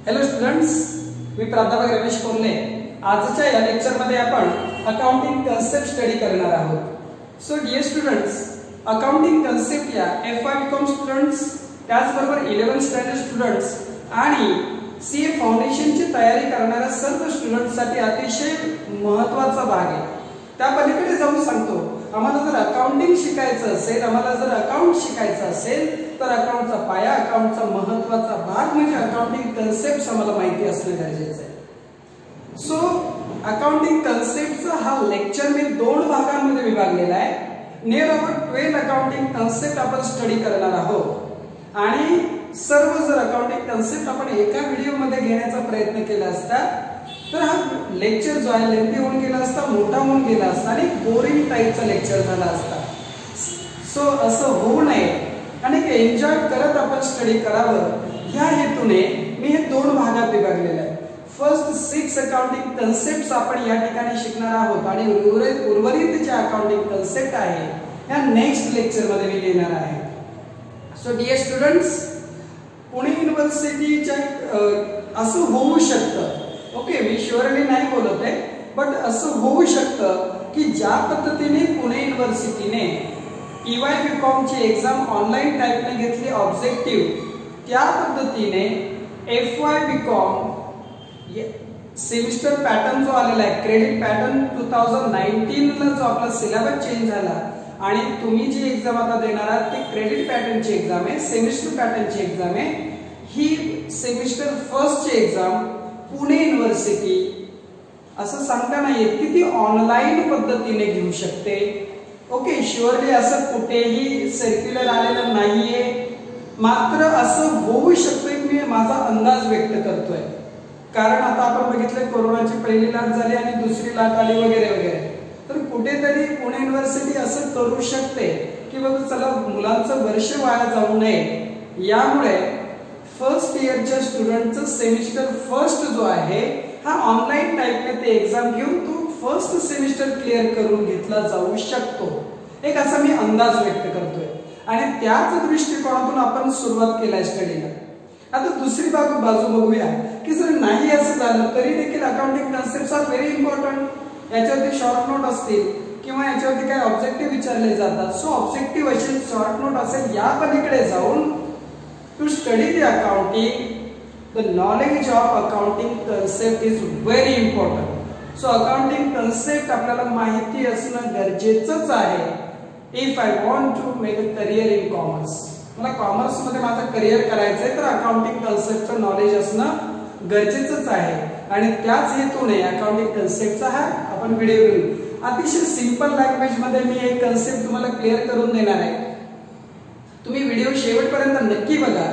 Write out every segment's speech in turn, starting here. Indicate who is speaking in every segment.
Speaker 1: Hello students, मी प्राध्यापक रमेश कोल्हे। आजच्या या लेक्चर मध्ये आपण अकाउंटिंग कन्सेप्ट स्टडी करणार आहोत। So dear students, accounting concept या FY BCom स्टुडंट्स, त्याचबरोबर 11th स्टँडर्ड स्टुडंट्स आणि CA फाउंडेशन ची तयारी करणाऱ्या सर्व स्टुडंट्स साठी अतिशय महत्त्वाचा भाग आहे। त्या पलीकडे जाऊन सांगतो, आम्हाला जर अकाउंटिंग शिकायचं असेल, आम्हाला जर अकाउंट शिकायचं असेल तर अकाउंटचा पाया, अकाउंटचा महत्त्वाचा भाग म्हणजे अकाउंटिंग कन्सेप्ट्स आम्हाला माहिती असणं गरजेचं आहे। सो अकाउंटिंग कन्सेप्टचा हा लेक्चर मी 2 भागांमध्ये विभागलेला आहे। नियर अबाउट 12 अकाउंटिंग कन्सेप्ट आपण स्टडी करणार आहोत आणि सर्व जर अकाउंटिंग कन्सेप्ट आपण एका व्हिडिओ मध्ये घेण्याचा प्रयत्न केला असता तर हा लेक्चर जो आहे लेंथी होऊन गेला असता, मोठा होऊन गेला असता आणि बोरिंग टाइपचा लेक्चर झाला असता। सो असं होऊ नये आणि एन्जॉय करत आपण स्टडी करावं या हेतूने मी हे 2 भागात विभागलेले आहे। फर्स्ट 6 अकाउंटिंग कन्सेप्ट्स आपण या ठिकाणी शिकणार आहोत आणि उर्वरित जे अकाउंटिंग कन्सेप्ट आहे या नेक्स्ट लेक्चर मध्ये मी घेणार आहे। सो डियर स्टुडंट्स, पुणे युनिव्हर्सिटीच्या असं होऊ शकतं, ओके मी शुअरली नाही बोलत आहे, बट असं होऊ शकतं की ज्या पद्धतीने पुणे युनिव्हर्सिटीने EY BCom ची एग्जाम ऑनलाइन टाइपने घेतली ऑब्जेक्टिव्ह, त्या पद्धतीने FY BCom सेमिस्टर पॅटर्न जो आलेला आहे, क्रेडिट पॅटर्न 2019 ला जो आपला सिलेबस चेंज झाला आणि तुम्ही जी एग्जाम आता देणार आहात ती क्रेडिट पॅटर्नची एग्जाम आहे, सेमिस्टर पॅटर्नची एग्जाम आहे। ही सेमिस्टर फर्स्ट ची एग्जाम पुणे युनिव्हर्सिटी असं सांगता नाहीये की ती ऑनलाइन पद्धतीने घेऊ शकते। ओके, शुअरली असं कुठेही सर्क्युलर आलेलं नाहीये, मात्र असं होऊ शकतं की मी माझा अंदाज व्यक्त करतोय। कारण आता आपण बघितलं कोरोनाची पहिली लाट झाली आणि दुसरी लाट आली वगैरे वगैरे, तर कुठेतरी पुणे युनिव्हर्सिटी असं करू शकते की बाबा चला मुलांचं वर्ष वाया जाऊ नये, यामुळे फर्स्ट इयरच्या स्टुडंटचं सेमिस्टर फर्स्ट जो आहे हा ऑनलाइन टाइपने ते एग्जाम घेऊन तो फर्स्ट सेमिस्टर क्लिअर करून घेतला जाऊ शकतो, एक असा मी अंदाज व्यक्त करतोय आणि त्याच दृष्टिकोनातून आपण सुरुवात केलाय स्टडीला। आता दुसरी बाजू बघूया की जर नाही असं झालं तरी देखील accounting concepts are very important. याच्यावरती शॉर्ट नोट असतील किंवा याच्यावरती काय ऑब्जेक्टिव्ह विचारले जातात। सो ऑब्जेक्टिव्ह असेल, शॉर्ट नोट असेल, या पलीकडे जाऊन to study the accounting, the knowledge of accounting concept is very important. So accounting concept आपल्याला माहिती असणं गरजेचंच आहे। If I want to make a career in commerce, मला कॉमर्स मध्ये माझं करिअर करायचंय तर अकाउंटिंग कन्सेप्टचं नॉलेज असणं गरजेचंच आहे आणि त्याच हेतूने अकाउंटिंग कन्सेप्टचा हा आपण व्हिडिओ घेऊ। अतिशय सिंपल लँग्वेज मध्ये मी एक कन्सेप्ट तुम्हाला क्लिअर करून देणार आहे। तुम्ही व्हिडिओ शेवटपर्यंत नक्की बघा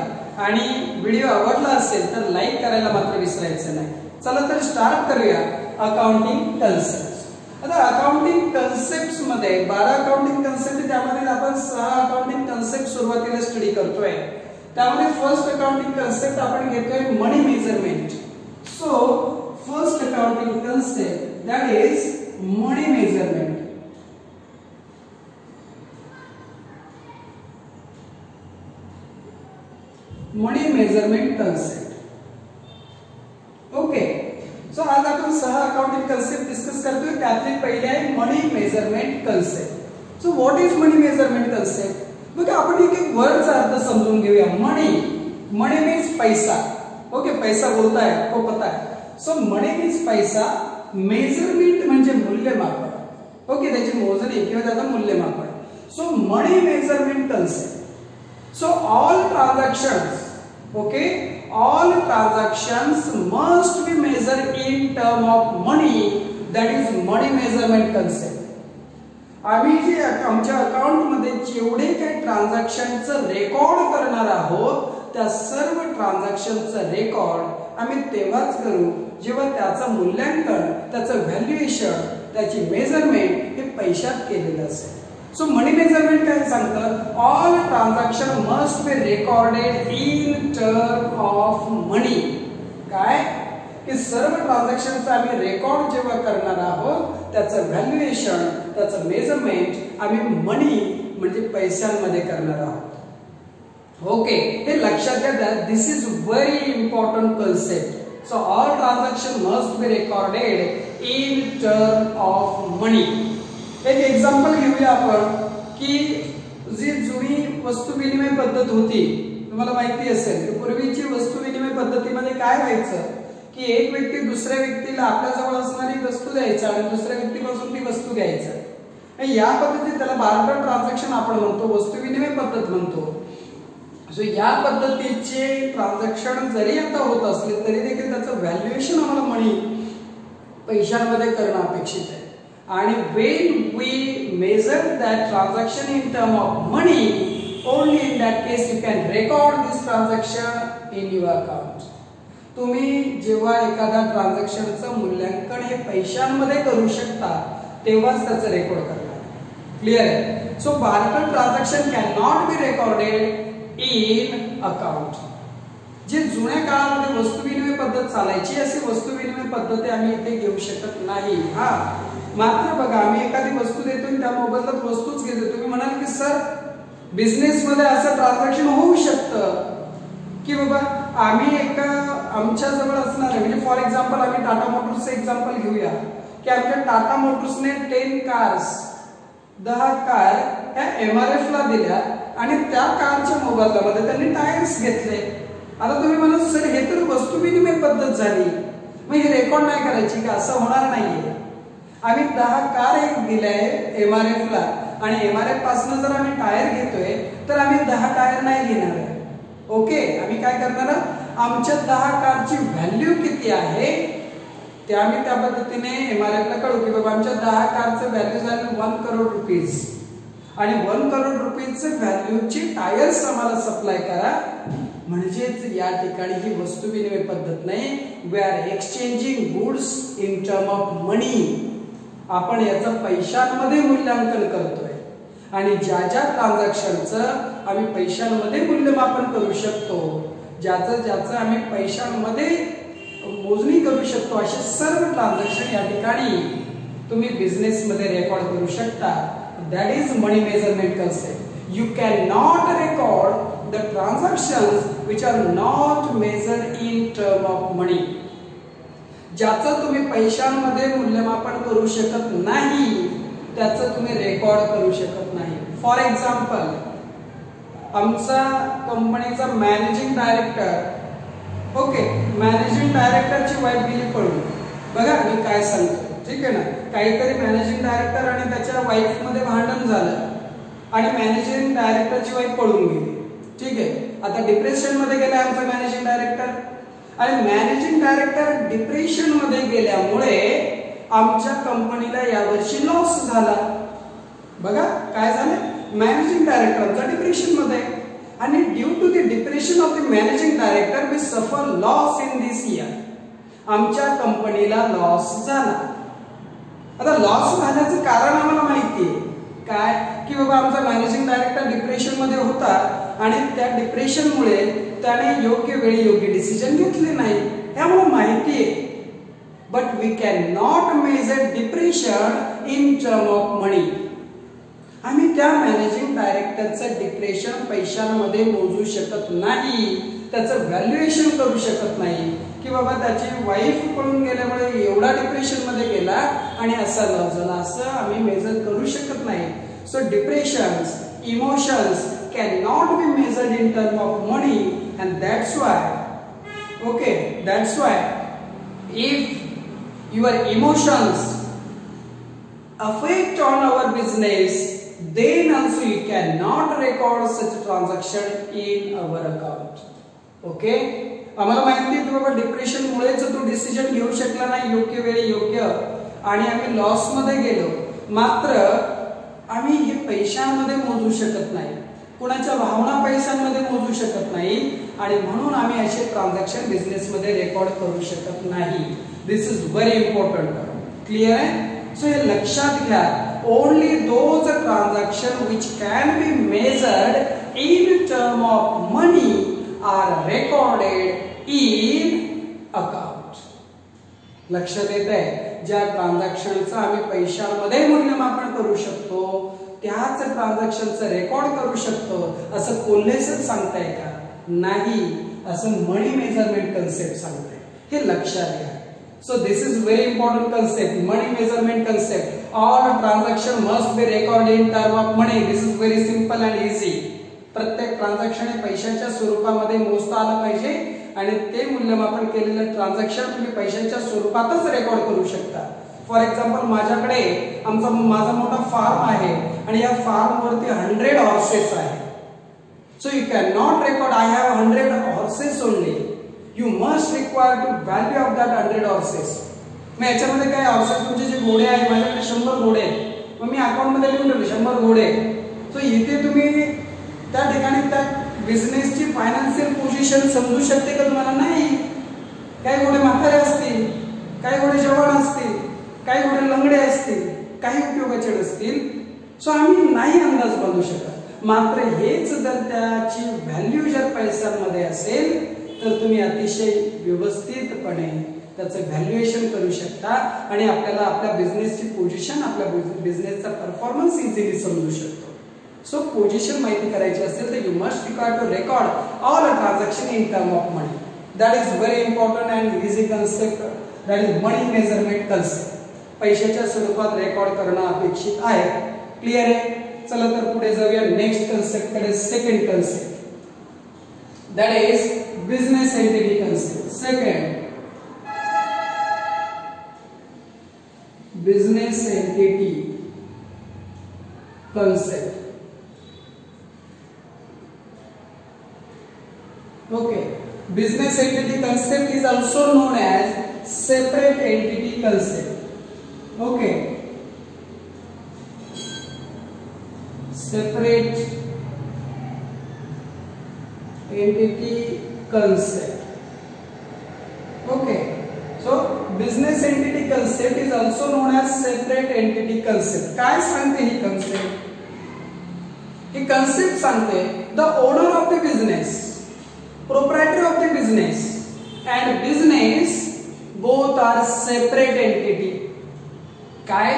Speaker 1: आणि व्हिडिओ आवडला असेल तर लाईक करायला मात्र विसरायचं नाही। चला तर स्टार्ट करूया अकाउंटिंग कन्सेप्ट। आता अकाउंटिंग कन्सेप्ट्स मध्ये 12 अकाउंटिंग कन्सेप्ट, त्यामध्ये आपण 6 अकाउंटिंग कन्सेप्ट सुरुवातीला स्टडी करतोय। त्यामध्ये फर्स्ट अकाउंटिंग कन्सेप्ट आपण घेतोय money measurement. So first accounting concept that is money measurement. Money measurement concept, okay. So आज आपण 6 अकाउंटिंग कन्सेप्ट डिस्कस करतोय, त्यातली पहिली आहे money measurement concept. So what is money measurement concept? बघा आपण एक वर्डचा अर्थ समजून घेऊया। मनी, मनी मीन्स पैसा, ओके, पैसा बोलता है आपको पता है। सो मनी मीन्स पैसा, मेजरमेंट म्हणजे मूल्यमापन, ओके, त्याची मोजणी किंवा त्याचं मूल्यमापन। So money measurement concept. So all transactions, okay, all transactions must be measured in term of money, that is money measurement concept। आम्ही जे आमच्या अकाउंट मध्ये जेवढे काही ट्रान्झॅक्शनचं रेकॉर्ड करणार आहोत त्या सर्व ट्रान्झॅक्शनचं रेकॉर्ड आम्ही तेव्हाच करू जेव्हा त्याचं मूल्यांकन, त्याचं व्हॅल्युएशन, त्याची मेजरमेंट हे पैशात केलेलं असेल। सो मनी मेजरमेंट काय सांगतं? All transaction must be recorded in term of money. काय की सर्व ट्रान्झॅक्शनचं आम्ही रेकॉर्ड जेव्हा करणार आहोत त्याचं व्हॅल्युएशन, त्याचं मेजरमेंट आम्ही मनी म्हणजे पैशांमध्ये करणार आहोत। ओके, हे लक्षात घ्या. This is very important concept. So all transaction must be recorded in term of money. एक एक्झाम्पल घेऊया आपण की जी जुनी वस्तू विनिमय पद्धत होती, तुम्हाला माहिती असेल की पूर्वीची वस्तू विनिमय पद्धतीमध्ये काय व्हायचं की एक व्यक्ती दुसऱ्या व्यक्तीला आपल्याजवळ असणारी वस्तू द्यायचा आणि दुसऱ्या व्यक्तीपासून ती वस्तू घ्यायचा. या पद्धतीत त्याला बार्टर ट्रान्झॅक्शन आपण म्हणतो, वस्तू विनिमय पद्धत म्हणतो. सो या पद्धतीचे ट्रान्झॅक्शन जरी आता होत असले तरी देखील त्याचं व्हॅल्युएशन आम्हाला मनी पैशांमध्ये करणं अपेक्षित आहे. आणि when we measure that transaction in term of money, only in that case you can record this transaction in your account. तुम्ही जेव्हा एखाद्या ट्रान्झॅक्शनचं मूल्यांकन हे पैशांमध्ये करू शकता तेव्हाच त्याचं रेकॉर्ड करणार. क्लियर आहे? So barter transaction can not be recorded in account. जे जुन्या काळामध्ये वस्तू विनिमय पद्धत चालायची अशी वस्तू विनिमय पद्धती आम्ही इथे घेऊ शकत नाही. हा मात्र बघा, आम्ही एखादी वस्तू देतो त्या मोबदल्यात वस्तूच घेतो. तुम्ही म्हणाल की सर बिझनेस मध्ये असं ट्रान्झॅक्शन होऊ शकतं की बाबा आम्ही एका आमच्या जवळ असणार म्हणजे फॉर एक्झाम्पल आम्ही टाटा मोटर्सचं एक्झाम्पल घेऊया की आमच्या टाटा मोटर्सने 10 कार्स 10 कार या MRF ला दिल्या आणि त्या कारच्या मोबदल्यामध्ये त्यांनी टायर्स घेतले. आता तुम्ही म्हणाल सर हे तर वस्तू विनिमय पद्धत झाली, मग हे रेकॉर्ड नाही करायची का? असं होणार नाहीये. आम्ही 10 कार एक दिलाय MRF ला आणि MRF पासून जर आम्ही टायर घेतोय तर आम्ही 10 टायर नाही घेणार आहे. ओके, आम्ही काय करणार, आमच्या 10 कारची व्हॅल्यू किती आहे ते आम्ही त्या पद्धतीने MRF ला कळू की बाबा आमच्या 10 कारचं व्हॅल्यू झालं 1 करोड रुपीज आणि 1 करोड रुपीजचे व्हॅल्यूची टायर्स आम्हाला सप्लाय करा. म्हणजेच या ठिकाणी ही वस्तू विनिमय पद्धत नाही. We are exchanging goods in term of money. आपण याचं पैशांमध्ये मूल्यांकन करतोय आणि ज्या ज्या ट्रान्झॅक्शनचं आम्ही पैशांमध्ये मूल्यमापन करू शकतो, ज्याचं आम्ही पैशांमध्ये मोजणी करू शकतो, असे सर्व ट्रान्झॅक्शन या ठिकाणी तुम्ही बिझनेस मध्ये रेकॉर्ड करू शकता. That is money measurement concept. You can not record the transactions which are not measured in term of money. ज्याचं तुम्ही पैशांमध्ये मूल्यमापन करू शकत नाही त्याचं तुम्ही रेकॉर्ड करू शकत नाही. फॉर एक्झाम्पल, आमचा कंपनीचा मॅनेजिंग डायरेक्टर, ओके, मॅनेजिंग डायरेक्टरची वाईफ गेली पळून. बघा मी काय सांगतो, ठीक आहे ना, काहीतरी मॅनेजिंग डायरेक्टर आणि त्याच्या वाईफ मध्ये भांडण झालं आणि मॅनेजिंग डायरेक्टरची वाईफ पळून गेली. ठीक आहे, आता डिप्रेशन मध्ये गेला आमचा मॅनेजिंग डायरेक्टर आणि मॅनेजिंग डायरेक्टर डिप्रेशन मध्ये गेल्यामुळे आमच्या कंपनीला यावर्षी लॉस झाला. बघा काय झालं, मॅनेजिंग डायरेक्टरचा डिप्रेशन मध्ये आणि due to the depression of the managing director we suffer loss in this year. आमच्या कंपनीला लॉस झाला. आता लॉस झाल्याचं कारण आम्हाला माहिती आहे काय की बाबा आमचा मॅनेजिंग डायरेक्टर डिप्रेशन मध्ये होता आणि त्या डिप्रेशनमुळे त्याने योग्य वेळी योग्य डिसिजन घेतले नाही हे आम्हाला माहिती आहे. But we can not measure depression in term of money. आम्ही त्या मॅनेजिंग डायरेक्टरचं डिप्रेशन पैशांमध्ये मोजू शकत नाही, त्याचं व्हॅल्युएशन करू शकत नाही की बाबा त्याची वाईफ पळून गेल्यामुळे एवढा डिप्रेशन मध्ये गेला आणि असा लॉस झाला, असं आम्ही मेजर करू शकत नाही. So depressions, emotions cannot be measured in terms of money, and that's why, okay, that's why if your emotions affect on our business, then also you cannot record such transaction in our account. Okay, आम्हाला माहिती आहे की बाबा depression मुळेच तो decision घेऊ शकला नाही योग्य वेळी योग्य आणि आम्ही लॉस मध्ये गेलो. मात्र आम्ही हे पैशांमध्ये मोजू शकत नाही, कुणाच्या भावना पैशांमध्ये मोजू शकत नाही आणि म्हणून आम्ही असे ट्रान्झॅक्शन बिझनेस मध्ये रेकॉर्ड करू शकत नाही. This is very important. Clear आहे? सो हे लक्षात घ्या. Only those transaction which can be measured in term of money are recorded in account. लक्षात येत आहे? ज्या ट्रान्झॅक्शनचं आम्ही पैशांमध्ये मूल्यमापन करू शकतो त्याच ट्रान्झॅक्शनचं रेकॉर्ड करू शकतो असं कोल्हेसच सांगताय का? नाही, असं मनी मेजरमेंट कन्सेप्ट सांगते. हे लक्षात घ्या. So this is very important concept, money measurement concept. All transaction must be recorded in term of money. This is very simple and easy. प्रत्येक ट्रान्झॅक्शन हे पैशाच्या स्वरूपामध्ये मोजता आलं पाहिजे आणि ते मूल्यमापन केलेलं ट्रान्झॅक्शन तुम्ही पैशाच्या स्वरूपातच रेकॉर्ड करू शकता. फॉर एक्झाम्पल माझ्याकडे माझा मोठा फार्म आहे आणि या फार्म वरती 100 हॉर्सेस आहे. So you can not record I have 100 horses only. You must require to value of that 100 horses. मग याच्यामध्ये काय हॉर्सेस तुमचे जे घोडे आहे, माझ्याकडे 100 घोडे आहेत, मग मी अकाउंट मध्ये लिहून ठेवले 100 घोडे. सो इथे तुम्ही त्या ठिकाणी त्या बिझनेसची फायनान्शियल पोझिशन समजू शकते का तुम्हाला? नाही. काही घोडे म्हातारे असतील, काही घोडे जवान असतील, काही घोडे लंगडे असतील, काही उपयोगाचे असतील. सो आम्ही नाही अंदाज बांधू शकत. मात्र हेच जर त्याची व्हॅल्यू जर पैशांमध्ये असेल तर तुम्ही अतिशय व्यवस्थितपणे त्याचं व्हॅल्युएशन करू शकता आणि आपल्याला आपल्या बिझनेसची पोझिशन, आपल्या बिझनेसचा परफॉर्मन्स इझिली समजू शकतो. सो पोझिशन माहिती करायची असेल तर you must require to record all a transaction in term of money. That is very important and easy concept. That is money measurement concept. पैशाच्या स्वरूपात रेकॉर्ड करणं अपेक्षित आहे. क्लिअर आहे? चला तर पुढे जाऊया नेक्स्ट कन्सेप्ट कडे. Second concept, that is business entity concept. Second, business entity concept. Okay, business entity concept is also known as separate entity concept. Okay, separate entity concept. Okay, so business entity concept is also known as separate entity concept. काय सांगते ही concept? ही concept सांगते the owner of the business, proprietor of the business and business both are separate entity. काय?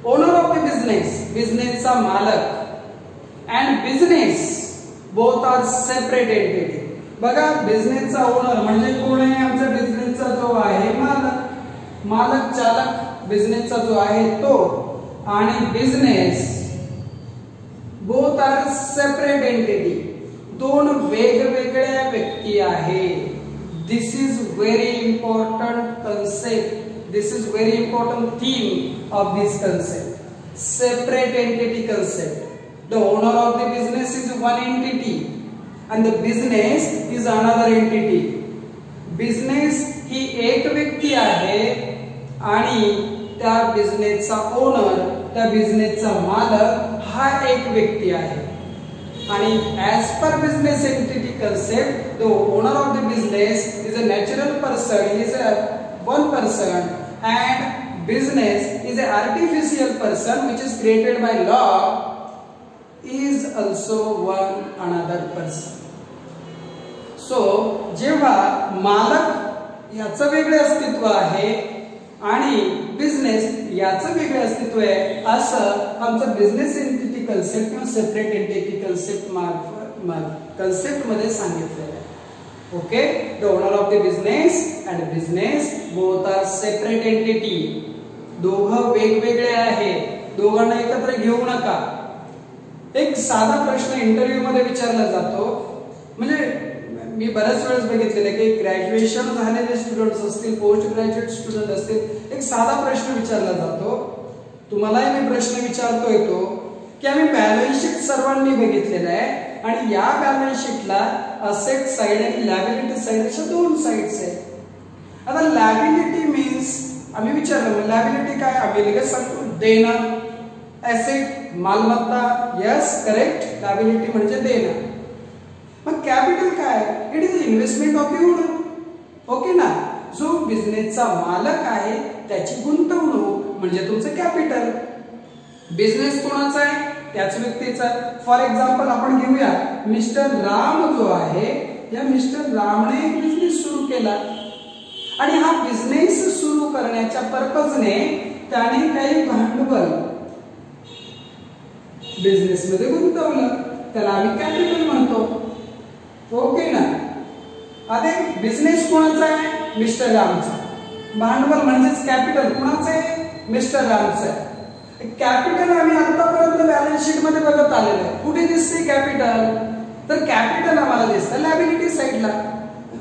Speaker 1: owner of the business, business चा मालक and business both are separate entity. बघा, बिझनेसचा owner म्हणजे कोण आहे? आमच्या बिझनेसचा जो आहे मालक, मालक चालक बिझनेसचा जो आहे तो, आणि business both are separate entity, दोन वेगवेगळ्या व्यक्ती आहेत. This is very important concept. This is very important theme of this concept, separate entity concept. The owner of the business is one entity and the business is another entity. Business ही एक व्यक्ती आहे आणि त्या बिझनेसचा owner, त्या बिझनेसचा मालक हा एक व्यक्ती आहे. आणि as per business entity concept, the owner of the business is a natural person, he is a one person, and business is an artificial person which is created by law, is also one another person. So जेव्हा मालक याचं वेगळे अस्तित्व आहे आणि business याचं वेगळे अस्तित्व आहे, असं आमचं बिझनेस एंटिटी कन्सेप्ट किंवा सेपरेट एंटिटी कन्सेप्ट कन्सेप्ट मध्ये सांगितलेलं आहे. Okay, the owner of the business and business both are separate entity. दोघं वेगवेगळे आहेत, दोघांना एकत्र घेऊ नका. एक साधा प्रश्न इंटरव्ह्यू मध्ये विचारला जातो, म्हणजे मी बऱ्याच वेळेस बघितलेले की ग्रॅज्युएशन झालेले स्टुडंट्स असतील, पोस्ट ग्रॅज्युएट स्टुडंट असतील, एक साधा प्रश्न विचारला जातो. तुम्हालाही मी प्रश्न विचारतोय तो की आम्ही बॅलन्स शीट सर्वांनी बघितलेलं आहे आणि या बॅलन्स शीटला असेट साइड आणि लायबिलिटी साइड अशा दोन साइड्स आहेत. आता लायबिलिटी मीन्स आम्ही विचारलं लायबिलिटी काय, आम्ही लगेच सांगतो देणं. ऍसेट मालमत्ता, यस करेक्ट, लायबिलिटी म्हणजे देणं. मग कॅपिटल काय? It is investment of the owner. Okay ना, जो बिझनेसचा मालक आहे त्याची गुंतवणूक म्हणजे तुमचं कॅपिटल. बिझनेस कोणाचा आहे? त्याच व्यक्तीचा. फॉर एक्झाम्पल आपण घेऊया मिस्टर राम जो आहे, या मिस्टर रामने एक बिझनेस सुरू केला आणि हा बिझनेस सुरू करण्याच्या पर्पजने त्याने काही भांडवल बिझनेस मध्ये गुंतवलं, त्याला आम्ही कॅपिटल म्हणतो. ओके ना. आता बिझनेस कोणाचा आहे? मिस्टर रामचा. भांडवल म्हणजेच कॅपिटल कोणाचं आहे? मिस्टर रामचं आहे. कॅपिटल आम्ही आतापर्यंत बॅलन्स शीट मध्ये बघत आलेलो आहे. कुठे दिसते कॅपिटल? तर कॅपिटल आम्हाला दिसतं लायबिलिटी साइडला.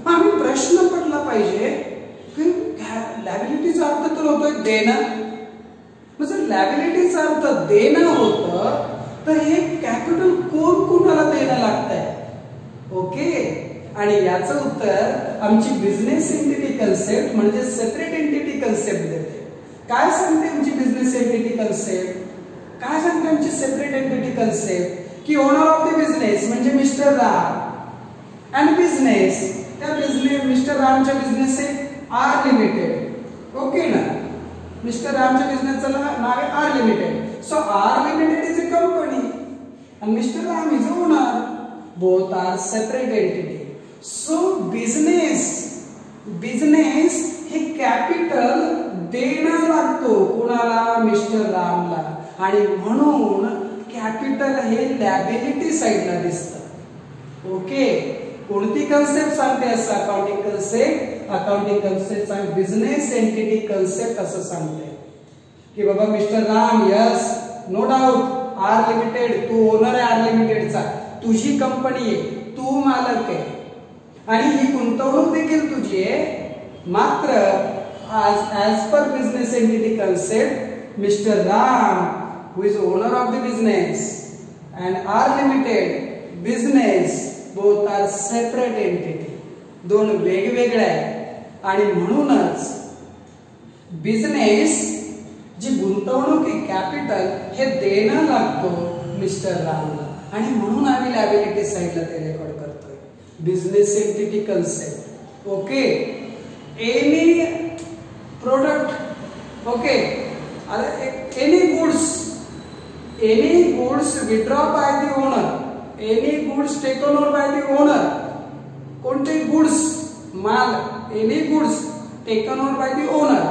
Speaker 1: आम्ही प्रश्न पडला पाहिजे की लायबिलिटीचा अर्थ तर होतोय देणं. जर लायबिलिटीचा अर्थ देणं होतं तर हे कॅपिटल कोण कोणाला देणं लागतंय? ओके. आणि याचं उत्तर आमची बिझनेस एंटिटी कन्सेप्ट म्हणजे सेपरेट एंटिटी कन्सेप्ट देते. काय सांगते आमची बिझनेस एंटिटी कन्सेप्ट? काय सांगते आमची सेपरेट एंटिटी कन्सेप्ट? की ओनर ऑफ द बिझनेस म्हणजे मिस्टर राम अँड बिझनेस, त्या बिझनेस मिस्टर रामच्या बिझनेस आहे आर लिमिटेड. ओके ना. मिस्टर रामच्या बिझनेसचं नाव आहे R limited. So R limited is a company and Mr. Ram is owner. Both are separate entity. So business हे कॅपिटल देणं लागतो कोणाला? मिस्टर रामला. आणि म्हणून कॅपिटल हे लायबिलिटी साइडला दिसतं. ओके. कोणती कन्सेप्ट सांगते असं? Accounting concept. अकाउंटिंग कन्सेप्ट सांग बिझनेस एंटिटी कन्सेप्ट असं सांगते की बाबा mister Ram, yes no doubt R limited, तू ओनर आहे आर लिमिटेडचा, तुझी कंपनी आहे, तू मालक आहे आणि ही गुंतवणूक देखील तुझी आहे. मात्र as per business entity concept, Mr. Ram, who is owner of the business, and R Limited business, both are separate entity. दोन वेगवेगळे आहेत आणि म्हणूनच बिझनेस जी गुंतवणूक आहे कॅपिटल हे देणं लागतो मिस्टर रामला आणि म्हणून आम्ही लायबिलिटी साइडला ते रेकॉर्ड करतोय. Business entity concept. Okay. Any product, okay, any goods withdraw by the owner, any goods taken over by the owner. कोणते goods? माल. any goods taken over by the owner.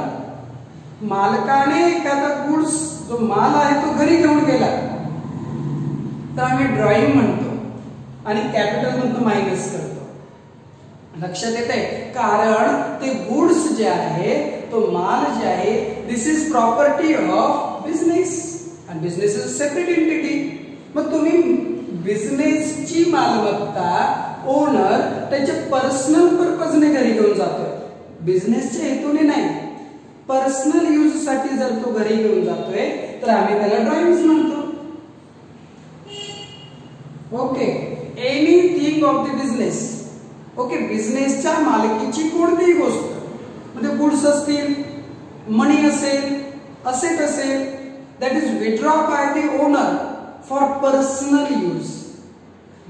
Speaker 1: मालकाने एखादा गुड्स जो माल आहे तो घरी घेऊन गेला तर आम्ही ड्रॉइंग म्हणतो आणि कॅपिटल म्हणतो मायनस करतो. लक्षात येते? कारण ते गुड्स जे आहे तो माल जे आहे दिस इज प्रॉपर्टी ऑफ बिझनेस आणि बिझनेस इज सेपरेट एंटिटी. मग तुम्ही बिझनेसची मालमत्ता ओनर त्याच्या पर्सनल पर्पजने घरी घेऊन जातोय, बिझनेसच्या हेतूने नाही. पर्सनल यूज साठी जर तो घरी घेऊन जातोय तर आम्ही त्याला ड्रॉइंग्स म्हणतो. Okay. Anything of the business. Okay. बिझनेसच्या मालकीची कोणतीही गोष्ट म्हणजे गुड्स असतील, मनी असेल, असेट असेल, that is withdraw by the owner for personal use,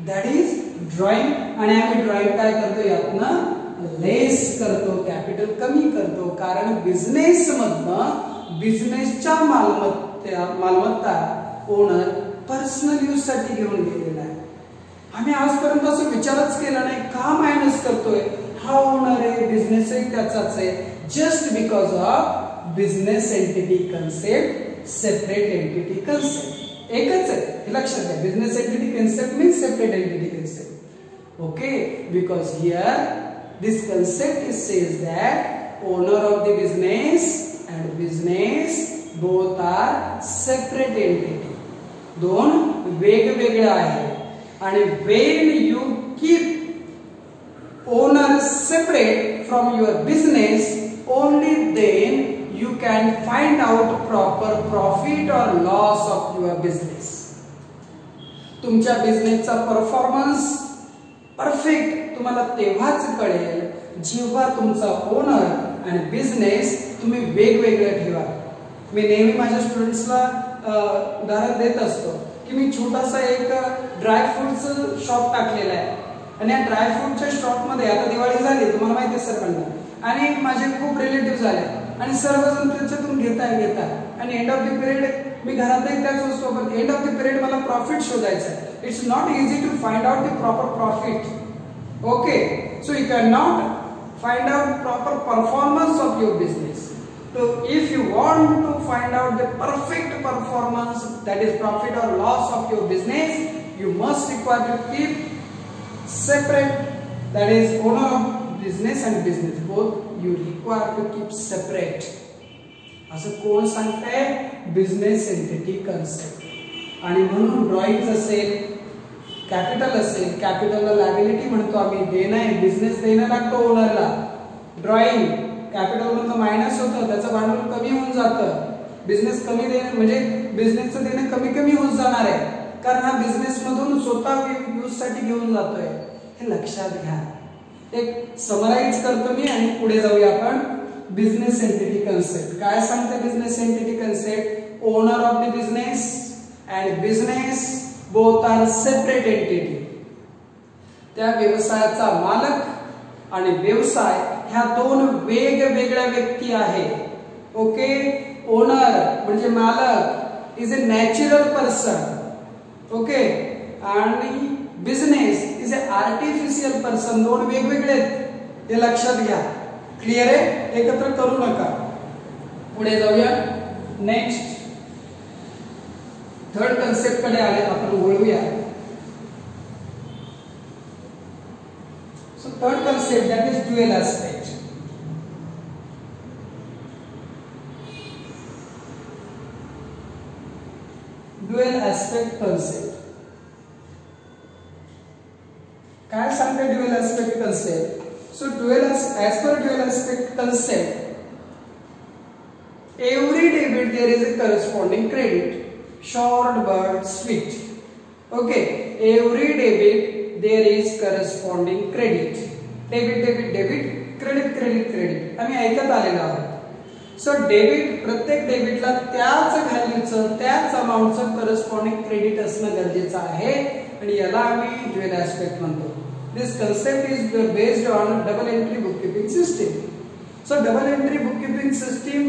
Speaker 1: that is drawing. आणि आम्ही ड्रॉइंग काय करतो? यातनं लेस करतो, कॅपिटल कमी करतो. कारण बिझनेस मधनं बिझनेसच्या मालमत्ता ओनर पर्सनल यूज साठी घेऊन गेलेला आहे. आम्ही आजपर्यंत असं विचारच केला नाही का मायनस करतोय. हा ओनर आहे, बिझनेस आहे, त्याचाच आहे. Just because of business entity concept, separate entity concept एकच आहे हे लक्षात घ्या. Business entity concept means separate entity concept. Okay. Because here this concept says that owner of the business and business both are separate entity. दोन वेगवेगळे आहेत आणि when you keep owner separate from your business only then you can find out proper profit or loss of your business. तुमच्या बिझनेसचा performance perfect तुम्हाला तेव्हाच कळेल जेव्हा तुमचा ओनर आणि बिझनेस तुम्ही वेगवेगळे ठेवा. मी नेहमी माझ्या स्टुडंट्सला उदाहरण देत असतो की मी छोटासा एक ड्रायफ्रूटचं शॉप टाकलेला आहे आणि या ड्रायफ्रूटच्या शॉप मध्ये आता दिवाळी झाली तुम्हाला माहिती आहे सर्वांना आणि माझे खूप रिलेटिव्ह झाले आणि सर्वजण त्याच्यातून घेताय आणि एंड ऑफ द पिरियड मी घरातही त्याच वस्तू पण एंड ऑफ द पिरियड मला प्रॉफिट शोधायचं आहे. It's not easy to find out the proper profit. Okay, so you cannot find out proper performance of your business. So if you want to find out the perfect performance, that is profit or loss of your business, you must require to keep separate, that is owner of business and business, both you require to keep separate. असं कोण सांगते? Business entity concept. आणि म्हणून drawing असेल, capital असेल, कॅपिटलला liability म्हणतो आम्ही, देणं आहे, बिझनेस देणं लागतो ओनरला. ड्रॉइंग कॅपिटल मधलं मायनस होतं, त्याचं भांडवल कमी होऊन जातं. बिझनेस कमी देणं म्हणजे बिझनेसचं देणं कमी कमी होत जाणार आहे, कारण हा बिझनेस मधून स्वतः यूज साठी घेऊन जातोय. हे लक्षात घ्या. एक समराइज करतो मी आणि पुढे जाऊया आपण. बिझनेस एंटिटी कन्सेप्ट काय सांगते? Business entity concept, owner of the business and business both are separate entity. त्या व्यवसायाचा मालक आणि व्यवसाय ह्या दोन वेगवेगळ्या व्यक्ती आहेत. ओके. ओनर म्हणजे मालक is a natural person. Okay. आणि business is a artificial person. दोन वेगवेगळे आहेत, हे लक्षात घ्या. क्लिअर आहे? एकत्र करू नका. पुढे जाऊया. नेक्स्ट थर्ड कन्सेप्ट कडे आले आपण, वळूया. So third concept, that is dual aspect. Dual aspect concept. काय सांगते dual aspect concept? So as per dual aspect concept, every debit there is a corresponding credit, short but sweet. Okay, every debit there is corresponding credit. Debit debit debit, credit credit credit. आम्ही ऐकत आलेलो आहोत. So debit, प्रत्येक डेबिटला त्याच व्हॅल्यूचं, त्याच अमाउंटचं corresponding credit असणं गरजेचं आहे, आणि याला आम्ही ड्युअल ऍस्पेक्ट म्हणतो. This concept is based on double entry bookkeeping system. So double entry bookkeeping system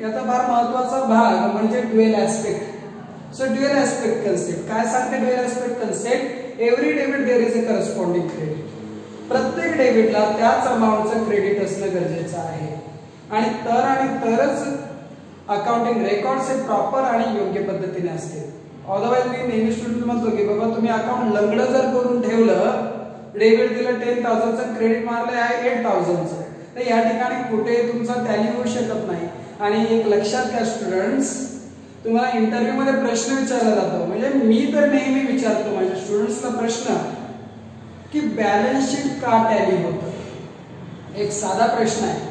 Speaker 1: याचा फार महत्त्वाचा भाग म्हणजे dual aspect. So dual aspect concept काय सांगते? Dual aspect concept, every debit there is a corresponding credit. प्रत्येक डेबिटला त्याच अमाउंटचं क्रेडिट असणं गरजेचं आहे, आणि तरच अकाउंटिंग रेकॉर्ड्स हे प्रॉपर आणि योग्य पद्धतीने असतील. अदरवाइज मी नेहमी स्टुडंट म्हणतो की बाबा तुम्ही अकाउंट लंगडं जर करून ठेवलं, डेबिट दिलं 10,000चं, क्रेडिट मारलं आहे 8,000चं, तर या ठिकाणी कुठे तुमचा टॅली होऊ शकत नाही. आणि एक लक्षात घ्या स्टुडंट्स, तुम्हाला इंटरव्ह्यू मध्ये प्रश्न विचारला जातो, म्हणजे मी तर नेहमी विचारतो माझ्या स्टुडंट्सला प्रश्न की बॅलन्स शीट का टॅली होतं. एक साधा प्रश्न आहे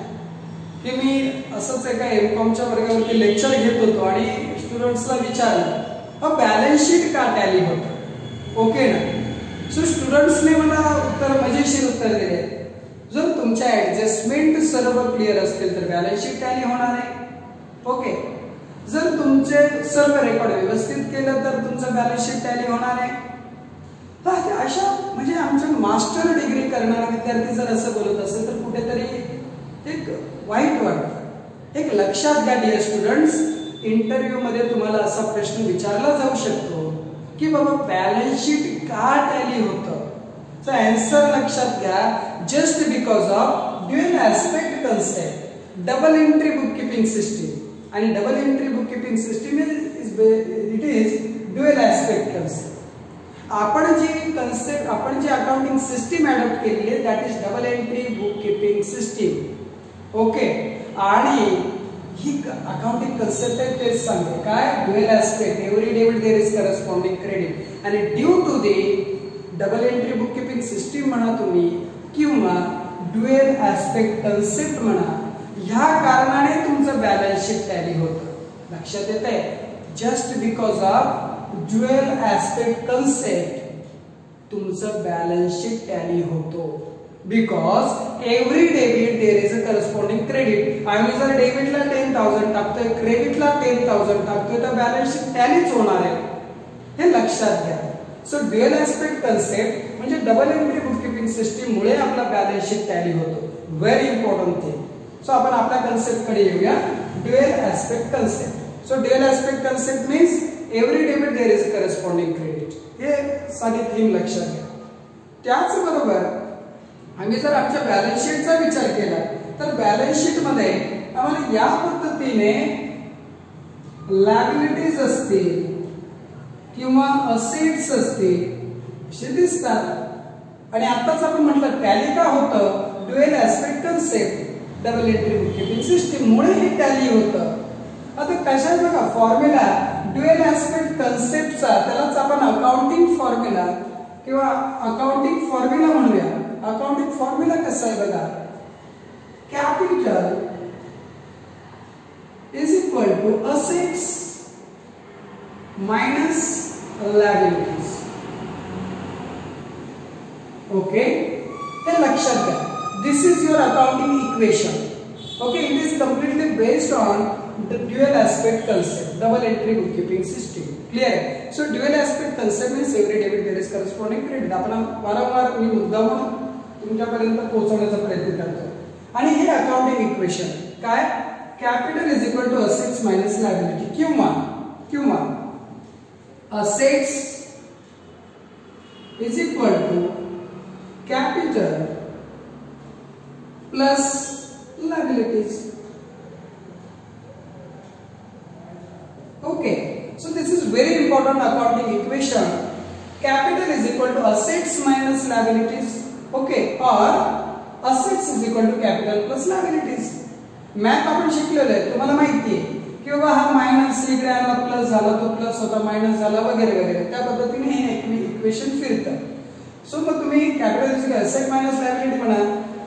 Speaker 1: की मी असंच एका एमकॉमच्या वर्गावरती लेक्चर घेत होतो आणि स्टुडंट्सला विचारलं बॅलन्स शीट का टॅली होतं. ओके ना. सो स्टुडंट्सने मला मजेशीर उत्तर दिले. जर तुमच्या ऍडजस्टमेंट सर्व क्लिअर असतील तर बॅलन्स शीट टॅली होणार आहे. ओके. जर तुमचे सर्व रेकॉर्ड व्यवस्थित केलं तर तुमचं बॅलन्स शीट टॅली होणार आहे. अशा म्हणजे आमचं मास्टर डिग्री करणारा विद्यार्थी जर असं बोलत असेल तर कुठेतरी एक वाईट वाटतं. एक लक्षात घ्या डिअर स्टुडंट्स, इंटरव्ह्यू मध्ये तुम्हाला असा प्रश्न विचारला जाऊ शकतो की बाबा बॅलन्स शीट का टॅली होतं. सो आन्सर लक्षात घ्या, just because of dual aspect concept, double entry bookkeeping system. आणि double entry bookkeeping system it is dual aspect concept. आपण जी अकाउंटिंग सिस्टीम अडॉप्ट केली आहे that is double entry bookkeeping system. Okay. आणि ही accounting concept आहे तेच सांगते काय, dual aspect, every debit there is corresponding credit. आणि due to the double entry bookkeeping system म्हणा तुम्ही किंवा ड्युअल ऍस्पेक्ट कन्सेप्ट म्हणा, ह्या कारणाने तुमचं बॅलन्स शीट टॅली होतं. लक्षात येतंय? Just because of dual aspect concept तुमचं बॅलन्स शीट टॅली होतो. Because every debit there is a corresponding credit. आम्ही जर डेबिटला 10,000 टाकतोय, क्रेडिटला 10,000 टाकतोय, तर बॅलन्स शीट टॅलीच होणार आहे. हे लक्षात घ्या. सो ड्युअल ऍस्पेक्ट कन्सेप्ट म्हणजे डबल एंट्री बुककीपिंग सिस्टीम मुळे आपला बॅलन्स शीट टॅली होतो. Very important thing. सो आपण आपल्या कन्सेप्ट कडे येऊया, dual aspect concept. So dual aspect concept means every debit there is a corresponding credit. हे साधी थीम लक्षात घ्या. त्याचबरोबर आम्ही जर आमच्या बॅलन्स शीटचा विचार केला तर बॅलन्स शीट मध्ये आम्हाला या पद्धतीने लायबिलिटीज असतील किंवा असेट्स असतील असे दिसतात। आणि आताच आपण म्हटलं टॅली का होतं, dual aspect concept double entry bookkeeping system मुळे हे टॅली होतं। आता कशा बघा फॉर्म्युला ड्युअल ऍस्पेक्ट कन्सेप्टचा त्यालाच आपण अकाउंटिंग फॉर्म्युला किंवा अकाउंटिंग फॉर्म्युला म्हणूया। अकाउंटिंग फॉर्म्युला कसा आहे बघा, capital is equal to assets minus liabilities. Okay, हे लक्षात घ्या। This is your accounting equation. Okay, it is completely based on the dual aspect concept, double entry bookkeeping system. Clear? So dual aspect concept means every debit there is corresponding credit. आपण वारंवार मी मुद्दा म्हणून तुमच्यापर्यंत पोहोचवण्याचा प्रयत्न करतो। आणि हे अकाउंटिंग इक्वेशन काय, capital is equal to assets minus liability किंवा assets is equal to capital plus liabilities. Okay, so this is very important accounting equation. Capital is equal to assets minus liabilities. Okay, or assets is equal to capital plus liabilities. Math आपण शिकलेलो आहे, तुम्हाला माहिती आहे की बाबा हा minus इकडे आला प्लस झाला, तो प्लस होता मायनस झाला वगैरे वगैरे, त्या पद्धतीने हे इक्वेशन फिरतं। सो मग तुम्ही capital is equal asset minus liability म्हणा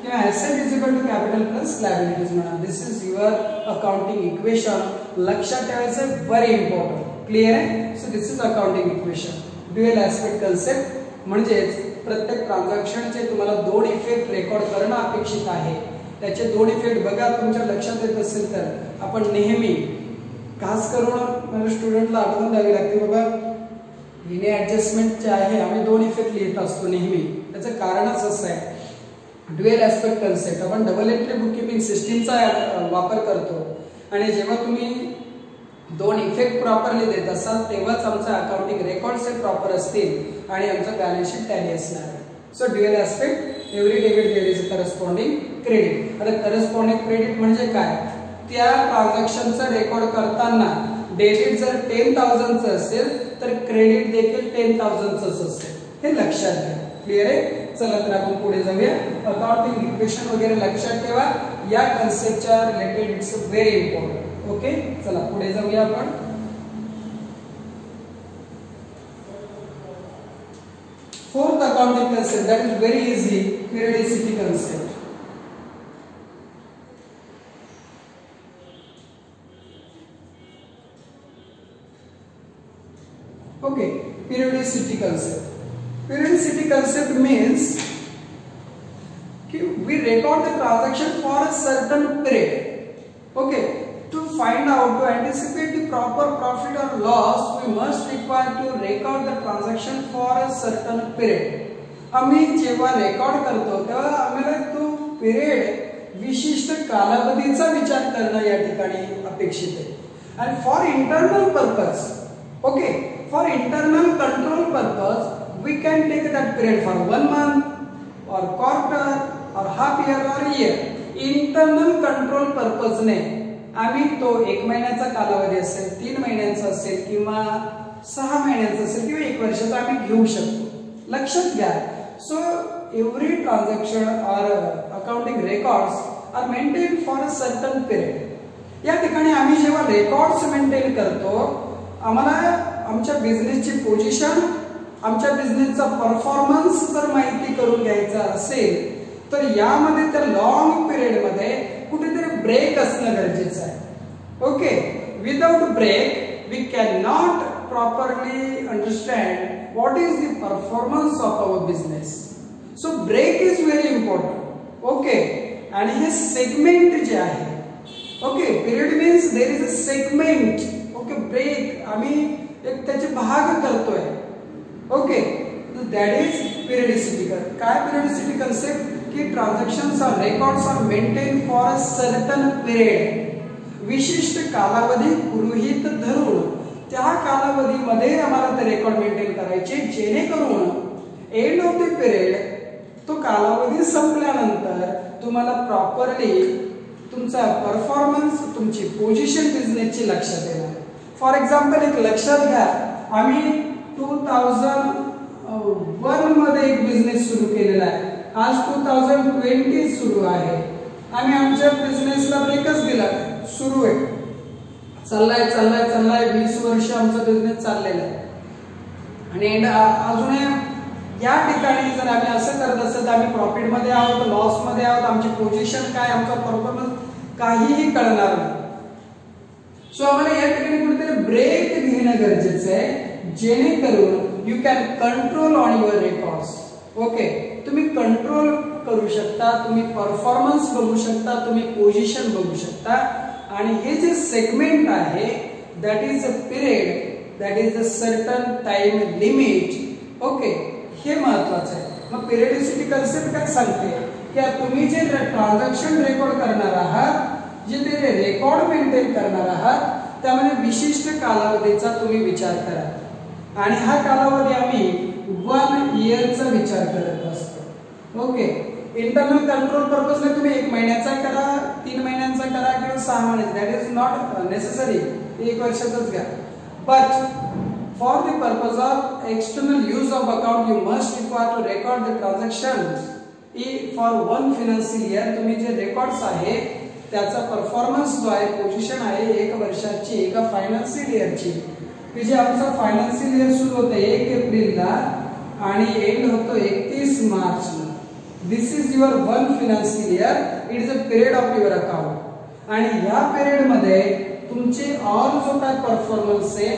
Speaker 1: किंवा asset is equal to capital plus liabilities म्हणा। This is your accounting equation. लक्षात ठेवायचं, व्हेरी इम्पॉर्टंट। क्लियर आहे? So this is accounting equation. Dual aspect concept म्हणजेच प्रत्येक ट्रान्झॅक्शनचे तुम्हाला दोन इफेक्ट रेकॉर्ड करणं अपेक्षित आहे। त्याचे दोन इफेक्ट बघा तुमच्या लक्षात येत असेल तर आपण नेहमी खास करून मला स्टुडंटला आठवण द्यावी लागते, बाबा लिनियर ऍडजस्टमेंट जे आहे आम्ही दोन इफेक्ट लिहित असतो नेहमी। त्याचं कारणच असं आहे, ड्युअल ऍस्पेक्ट कन्सेप्ट आपण डबल एंट्री बुककीपिंग सिस्टीमचा वापर करतो आणि जेव्हा तुम्ही दोन इफेक्ट प्रॉपरली देत असाल तेव्हाच आमचा अकाउंटिंग रेकॉर्ड्स हे प्रॉपर असतील आणि आमचं बॅलन्स शीट टॅली असणार आहे। So dual aspect every debit there is a corresponding credit. आता करस्पॉन्डिंग क्रेडिट म्हणजे काय, त्या ट्रान्झॅक्शनचा रेकॉर्ड करताना डेबिट जर 10,000 चं असेल तर क्रेडिट देखील 10,000 च असेल, हे लक्षात घ्या। क्लियर आहे? चला तर आपण पुढे जाऊया। अकाउंटिंग इक्वेशन वगैरे लक्षात ठेवा, या कन्सेप्टच्या related it's very important. Okay, चला पुढे जाऊया आपण। Fourth accounting concept that is very easy, periodicity concept. Okay, periodicity concept. Periodicity concept means we record the transaction for a certain period. Okay, to find out, to anticipate the proper profit or loss, we must require to record the transaction for a certain period. आम्ही जेव्हा record करतो तेव्हा आम्हाला तो period विशिष्ट कालावधीचा विचार करणं या ठिकाणी अपेक्षित आहे। आणि for internal purpose, okay, for internal control purpose we can take that period for 1 month or quarter or half year or year. internal control purpose ने आम्ही तो 1 महिन्याचा कालावधी असेल, 3 महिन्यांचा असेल किंवा 6 महिन्यांचा असेल किंवा 1 वर्षाचा आम्ही घेऊ शकतो। लक्षात घ्या, सो एव्हरी ट्रान्झॅक्शन और accounting records are maintain for a certain period. या ठिकाणी आम्ही जेव्हा रेकॉर्ड्स मेंटेन करतो आम्हाला आमच्या बिझनेसची पोझिशन, आमच्या बिझनेसचा परफॉर्मन्स जर माहिती करून घ्यायचा असेल तर यामध्ये त्या लॉंग पिरियड मध्ये कुठेतरी ब्रेक असणं गरजेचं आहे। Okay, without break we can not properly understand what is the performance of our business. So break is very important. Okay, आणि हे सेगमेंट जे आहे, okay, period means there is a segment. Okay, break आम्ही एक त्याचे भाग करतोय। Okay, that is periodicity. काय पिरियडिसिटी कन्सेप्ट की transactions are records are maintain for a certain period. विशिष्ट कालावधी गृहीत धरून त्या कालावधीमध्ये आम्हाला ते रेकॉर्ड मेंटेन करायचे, जेणेकरून एंड ऑफ द पिरियड तो कालावधी संपल्यानंतर तुम्हाला प्रॉपरली तुमचा परफॉर्मन्स, तुमची पोझिशन बिझनेसची लक्षात येणार. फॉर एक्झाम्पल एक लक्षात घ्या, आम्ही 2001 मध्ये एक बिझनेस सुरू केलेला आहे. आज 2020 सुरू आहे. आम्ही आमच्या बिझनेसला ब्रेकच दिला, सुरू आहे, चाललाय 20 वर्ष आमचा बिझनेस चाललेला आहे. आणि अजून या ठिकाणी जर आम्ही असं करत असत तर आम्ही प्रॉफिट मध्ये आहोत, लॉस मध्ये आहोत, आमची पोझिशन काय, आमचा परफॉर्मन्स काहीही कळणार नाही. सो आम्हाला या ठिकाणी कुठेतरी ब्रेक घेणं गरजेचं आहे, जेणेकरून you can control on your records. Okay, तुम्ही कंट्रोल करू शकता, तुम्ही परफॉर्मन्स बघू शकता, तुम्ही पोझिशन बघू शकता. आणि हे जे सेगमेंट आहे that is a period, that is a certain time limit. Okay, हे महत्वाचं आहे. मग पिरियडिसिटी कन्सेप्ट काय सांगते की तुम्ही जे ट्रान्झॅक्शन रेकॉर्ड करणार आहात, जे ते रेकॉर्ड मेंटेन करणार आहात, त्यामध्ये विशिष्ट कालावधीचा तुम्ही विचार करा. आणि हा कालावधी आम्ही 1 इयरचा विचार करत असतो. ओके, इंटरनल कंट्रोल पर्पजने तुम्ही 1 महिन्याचा करा, 3 महिन्यांचा करा किंवा 6 महिन्याचा, दॅट इज नॉट नेसेसरी, 1 वर्षाचाच घ्या. But for the purpose of external use of account you must require to record the transactions for one financial year. तुम्ही जे रेकॉर्ड्स आहे त्याचा परफॉर्मन्स जो आहे, पोझिशन आहे 1 वर्षाची, एका फायनान्शियल इयरची, की जे आमचा फायनान्शियल इयर सुरू होतं 1 एप्रिलला आणि एंड होतो 31 मार्चला. This is your 1 financial year, it is a period of your account. आणि या पिरियड मध्ये तुमचे ऑल जो काय परफॉर्मन्स आहे,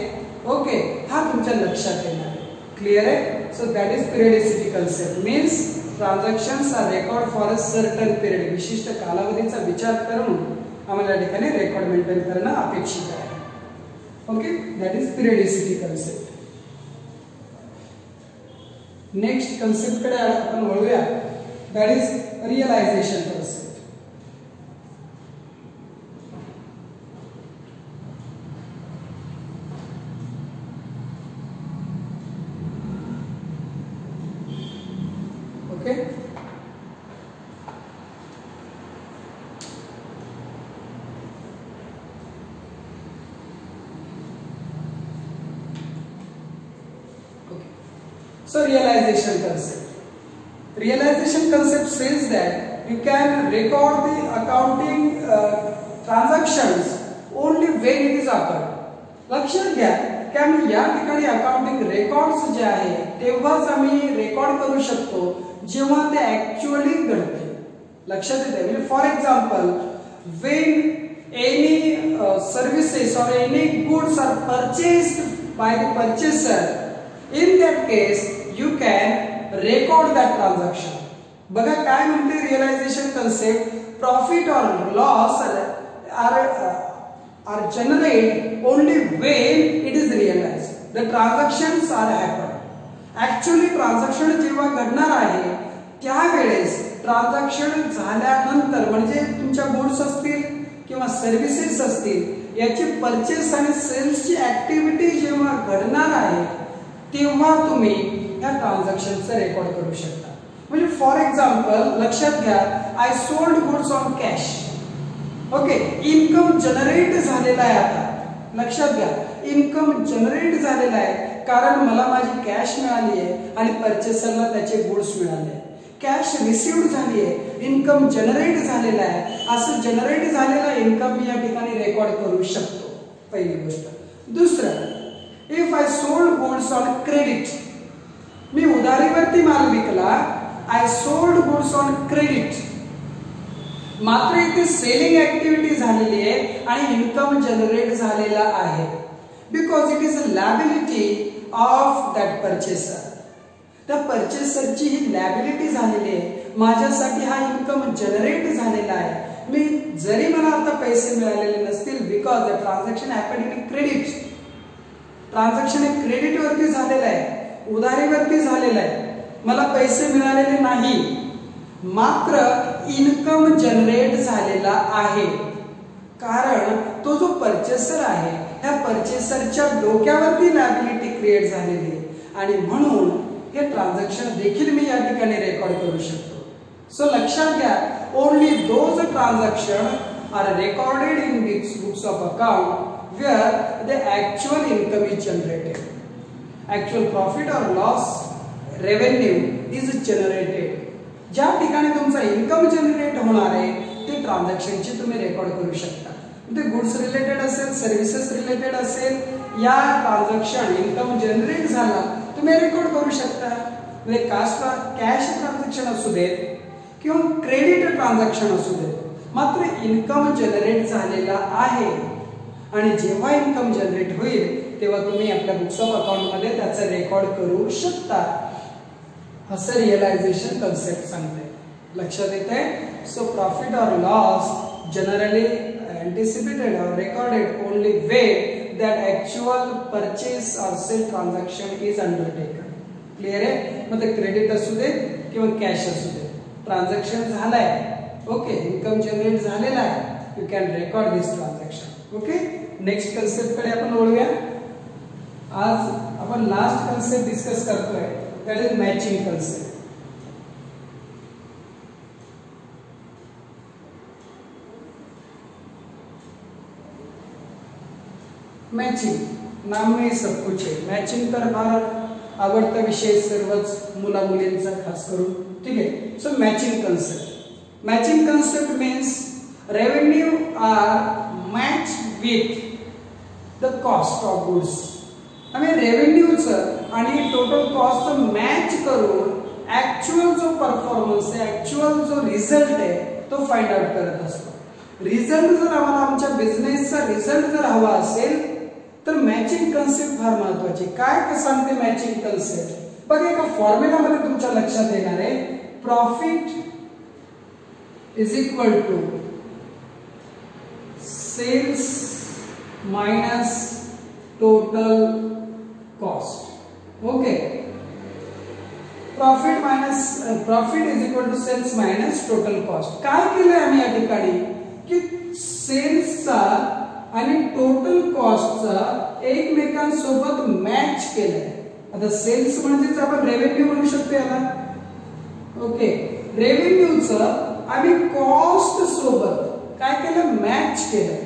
Speaker 1: ओके, हा तुमच्या लक्षात येणार आहे. क्लियर आहे? So that is periodicity concept. Means transactions are record for a certain period. विशिष्ट कालावधीचा विचार करून आम्हाला या ठिकाणी रेकॉर्ड मेंटेन करणं अपेक्षित आहे. Okay, that is periodicity concept. Next concept कडे आपण वळूया, that is realization concept. Okay. So realization concept. Realization concept says that you can record the accounting transactions only when it is occurred. लक्षात घ्या की आम्ही या ठिकाणी अकाउंटिंग रेकॉर्ड्स जे आहे तेव्हाच आम्ही रेकॉर्ड करू शकतो जेव्हा ते ऍक्च्युअली घडते. लक्षात येते? म्हणजे for example, when any services or any goods are purchased by the purchaser, in that case you can record that transaction. बघा काय म्हणते रिअलायझेशन कन्सेप्ट, प्रॉफिट और loss are generated only when it is realized. The transactions are happened. Actually transaction जेव्हा घडणार आहे त्यावेळेस transaction झाल्यानंतर, म्हणजे तुमच्या गुड्स असतील किंवा सर्व्हिसेस असतील, याची परचेस आणि सेल्सची ऍक्टिव्हिटी जेव्हा घडणार आहे तेव्हा तुम्ही या ट्रान्झॅक्शनचं रेकॉर्ड करू शकता. म्हणजे फॉर एक्झाम्पल लक्षात घ्या, I sold goods on cash. Okay, income generate झालेला आहे. आता लक्षात घ्या, इन्कम जनरेट झालेला आहे कारण मला माझी कॅश मिळाली आहे आणि परचेसरला त्याचे गुड्स मिळाले. कॅश रिसीव्ड झाली आहे, इन्कम जनरेट झालेला आहे. असं जनरेट झालेला इन्कम मी या ठिकाणी रेकॉर्ड करू शकतो, पहिली गोष्ट. दुसरं, if I sold goods on credit, मी उधारीवरती माल विकला, I sold goods on credit. मात्र इथे सेलिंग ऍक्टिव्हिटी झालेली आहे आणि इन्कम जनरेट झालेला आहे, because it is a liability of that purchaser. त्या परचेसरची ही लॅबिलिटी झालेली आहे, माझ्यासाठी हा इन्कम जनरेट झालेला आहे. मी जरी मला आता पैसे मिळालेले नसतील, because the transaction happen in credit. Transaction हे क्रेडिट वरती झालेलं आहे, उधारीवरती झालेलं आहे, मला पैसे मिळालेले नाही, मात्र इन्कम जनरेट झालेला आहे. कारण तो जो परचेसर आहे त्या परचेसरच्या डोक्यावरती लॅबिलिटी क्रिएट झालेली आहे आणि म्हणून हे ट्रान्झॅक्शन देखील मी या ठिकाणी रेकॉर्ड करू शकतो. सो लक्षात घ्या, only those transaction are recorded in these books of account where the actual income is generated. Actual profit or loss revenue is generated. ज्या ठिकाणी तुमचा इन्कम जनरेट होणार आहे ते ट्रान्झॅक्शनची तुम्ही रेकॉर्ड करू शकता. ते गुड्स रिलेटेड असेल, सर्व्हिसेस रिलेटेड असेल, या ट्रान्झॅक्शन इन्कम जनरेट झाला तुम्ही रेकॉर्ड करू शकता. म्हणजे कॅश ट्रान्झॅक्शन असू देत किंवा क्रेडिट ट्रान्झॅक्शन असू देत, मात्र इन्कम जनरेट झालेला आहे आणि जेव्हा इन्कम जनरेट होईल तेव्हा तुम्ही आपल्या बुक्स ऑफ अकाउंट मध्ये त्याचा रेकॉर्ड करू शकता. असं रिअलायझेशन कन्सेप्ट सांगते. लक्षात येते. सो प्रॉफिट और loss generally anticipated or recorded only when that actual purchase or sale transaction is undertaken. Clear आहे. मग ते क्रेडिट असू दे किंवा कॅश असू दे, ट्रान्झॅक्शन झालाय, ओके, इन्कम जनरेट झालेला आहे, you can record this transaction. Okay, next concept कडे आपण वळूया. आज आपण लास्ट कन्सेप्ट डिस्कस करतोय, that is matching concept. Matching नाम में सब कुछ है. मॅचिंग तर फार आवडता विषय सर्वच मुला मुलींचा खास करून. ठीक आहे. So matching concept. Matching concept means revenue are match with the cost of goods. आम्ही रेव्हेन्यूचं आणि टोटल कॉस्ट मॅच करून ऍक्च्युअल जो परफॉर्मन्स आहे, ऍक्च्युअल जो रिझल्ट आहे तो फाइंड आउट करत असतो. रिझल्ट जर आम्हाला आमच्या बिझनेसचा रिझल्ट जर हवा असेल तर मॅचिंग कन्सेप्ट फार महत्वाची. काय सांगते मॅचिंग कन्सेप्ट? बघा, एका फॉर्म्युला मध्ये तुमच्या लक्षात येणार आहे, profit is equal to sales minus total cost. Okay, profit is equal to sales minus total cost. काय केलंय आम्ही या ठिकाणी की सेल्सचा आणि टोटल कॉस्टचा एकमेकांसोबत मॅच केलाय. आता सेल्स म्हणजेच आपण रेव्हेन्यू म्हणू शकतो याला. ओके, रेव्हेन्यूचं आम्ही कॉस्ट सोबत काय केलं, मॅच केलं.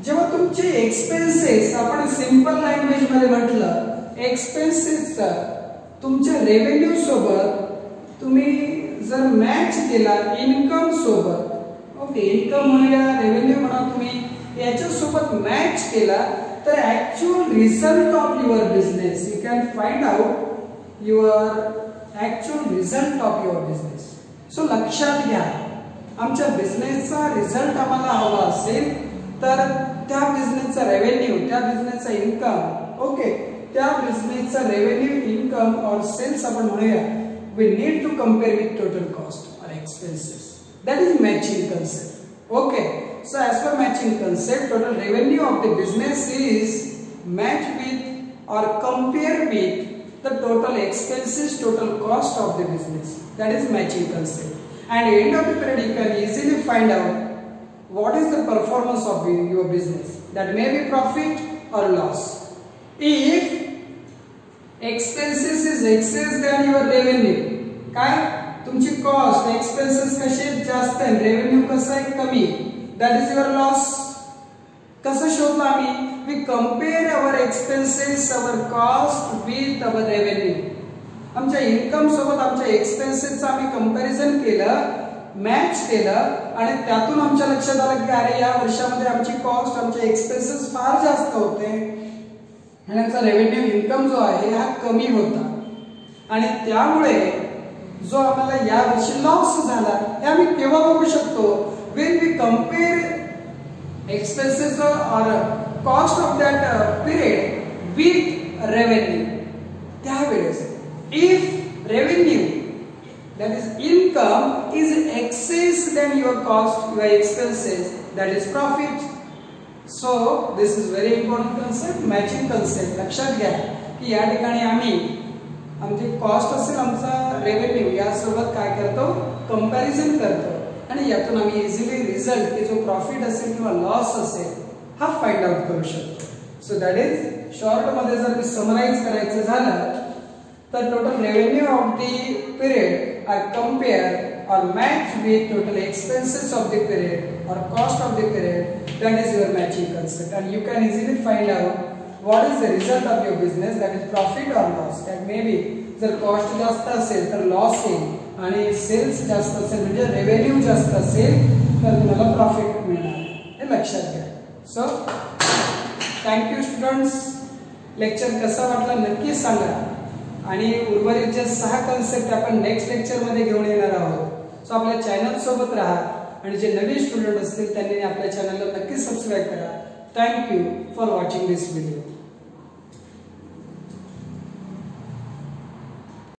Speaker 1: जेव्हा तुमचे एक्सपेन्सेस, आपण सिंपल लँग्वेज मध्ये म्हटलं, एक्सपेन्सेसचा तुमच्या रेव्हेन्यू सोबत तुम्ही जर मॅच केला इन्कम सोबत, ओके, इन्कम म्हणूया, रेव्हेन्यू म्हणा, तुम्ही याच्या सोबत मॅच केला तर actual result of your business, you can find out your actual result of your business. So लक्षात घ्या, आमच्या बिझनेसचा रिझल्ट आम्हाला हवा असेल तर त्या बिझनेसचा रेव्हेन्यू, त्या बिझनेसचा इन्कम, ओके, त्या बिझनेसचा रेव्हेन्यू, इन्कम और सेल्स आपण म्हणूया, we need to compare with total cost और expenses. That is matching concept. Okay. So as per matching concept, total revenue of the business is matched with or compared with the total expenses, total cost of the business. That is matching concept. And end of the period, you can easily find out what is the performance of your business. That may be profit or loss. If expenses is excess than your revenue, काय तुमची cost, expenses कसे जास्त आहे, revenue कसं आहे कमी, that is your loss. कसं शोधलं आम्ही? We compare our expenses, our cost with our revenue. आमच्या इन्कम सोबत आमच्या एक्सपेन्सेसचं आम्ही कंपॅरिझन केलं, मॅच केलं आणि त्यातून आमच्या लक्षात आलं की अरे या वर्षामध्ये आमची कॉस्ट, आमचे एक्सपेन्सेस फार जास्त होते आणि आमचा रेव्हेन्यू, इन्कम जो आहे हा कमी होता आणि त्यामुळे जो आम्हाला या वर्षी लॉस झाला हे आम्ही केव्हा बघू शकतो? when we compare expenses or cost of that period with revenue. त्यावेळेस if revenue, that is income, is excess than your cost, your expenses, that is profit. So this is very important concept, matching concept. लक्षात घ्या की या ठिकाणी आम्ही आमची cost असेल, आमचा रेव्हेन्यू यासोबत काय करतो, कंपॅरिझन करतो आणि यातून आम्ही इझिली रिझल्ट की जो प्रॉफिट असेल किंवा लॉस असेल हा फाइंड आउट करू शकतो. सो दॅट इज शॉर्ट मध्ये जर मी समराइज करायचं झालं तर total revenue of the period are compare or match with total expenses of the period or cost of the period, that is your matching concept, and you can easily find out what is the result of your business, that is profit or loss. That may be जर cost जास्त असेल तर loss येईल आणि cells जास्त असेल म्हणजे revenue जास्त असेल तर तुम्हाला प्रॉफिट मिळणार, हे लक्षात घ्या. So thank you students. लेक्चर कसा वाटला नक्की सांगा आणि उर्वरित जे 6 कन्सेप्ट आपण नेक्स्ट लेक्चर मध्ये घेऊन येणार आहोत. सो आपल्या चॅनल सोबत राहा आणि जे नवीन स्टुडंट असतील त्यांनी आपल्या चॅनलला नक्की सबस्क्राइब करा. Thank you for watching this video.